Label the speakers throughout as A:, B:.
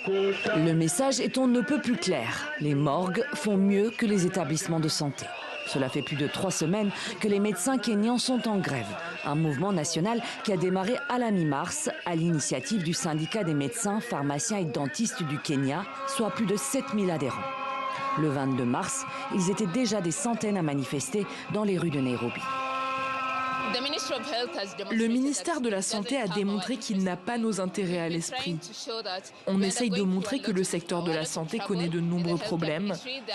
A: Le message est on ne peut plus clair. Les morgues font mieux que les établissements de santé. Cela fait plus de 3 semaines que les médecins kényans sont en grève. Un mouvement national qui a démarré à la mi-mars à l'initiative du syndicat des médecins, pharmaciens et dentistes du Kenya, soit plus de 7000 adhérents. Le 22 mars, ils étaient déjà des centaines à manifester dans les rues de Nairobi.
B: Le ministère de la Santé a démontré qu'il n'a pas nos intérêts à l'esprit. On essaye de montrer que le secteur de la santé connaît de nombreux problèmes,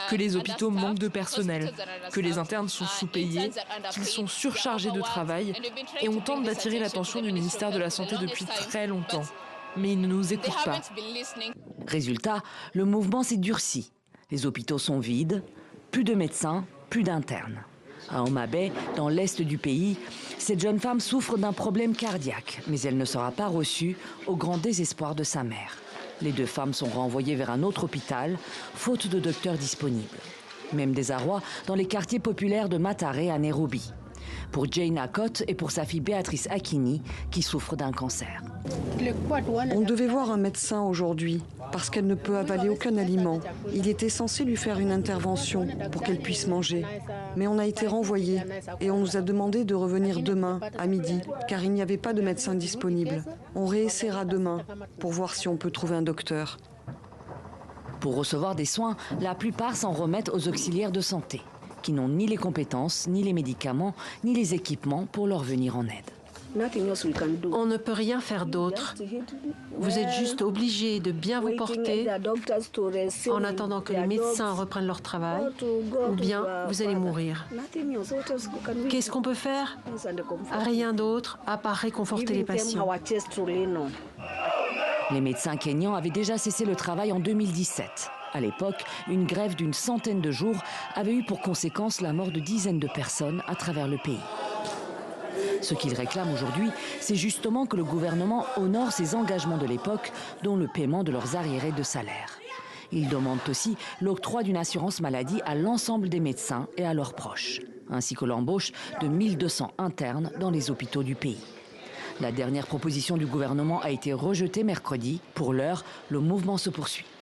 B: que les hôpitaux manquent de personnel, que les internes sont sous-payés, qu'ils sont surchargés de travail, et on tente d'attirer l'attention du ministère de la Santé depuis très longtemps. Mais il ne nous écoute pas.
A: Résultat, le mouvement s'est durci. Les hôpitaux sont vides, plus de médecins, plus d'internes. À Homa Bay, dans l'est du pays, cette jeune femme souffre d'un problème cardiaque, mais elle ne sera pas reçue au grand désespoir de sa mère. Les 2 femmes sont renvoyées vers un autre hôpital, faute de docteurs disponibles. Même désarroi dans les quartiers populaires de Mathare à Nairobi. Pour Jane Akot et pour sa fille Béatrice Akini, qui souffre d'un cancer.
C: On devait voir un médecin aujourd'hui, parce qu'elle ne peut avaler aucun aliment. Il était censé lui faire une intervention pour qu'elle puisse manger. Mais on a été renvoyés et on nous a demandé de revenir demain, à midi, car il n'y avait pas de médecin disponible. On réessayera demain pour voir si on peut trouver un docteur.
A: Pour recevoir des soins, la plupart s'en remettent aux auxiliaires de santé, qui n'ont ni les compétences, ni les médicaments, ni les équipements pour leur venir en aide.
D: On ne peut rien faire d'autre. Vous êtes juste obligé de bien vous porter en attendant que les médecins reprennent leur travail, ou bien vous allez mourir. Qu'est-ce qu'on peut faire? Rien d'autre à part réconforter les patients.
A: Les médecins kényans avaient déjà cessé le travail en 2017. À l'époque, une grève d'une centaine de jours avait eu pour conséquence la mort de dizaines de personnes à travers le pays. Ce qu'ils réclament aujourd'hui, c'est justement que le gouvernement honore ses engagements de l'époque, dont le paiement de leurs arriérés de salaire. Ils demandent aussi l'octroi d'une assurance maladie à l'ensemble des médecins et à leurs proches, ainsi que l'embauche de 1200 internes dans les hôpitaux du pays. La dernière proposition du gouvernement a été rejetée mercredi. Pour l'heure, le mouvement se poursuit.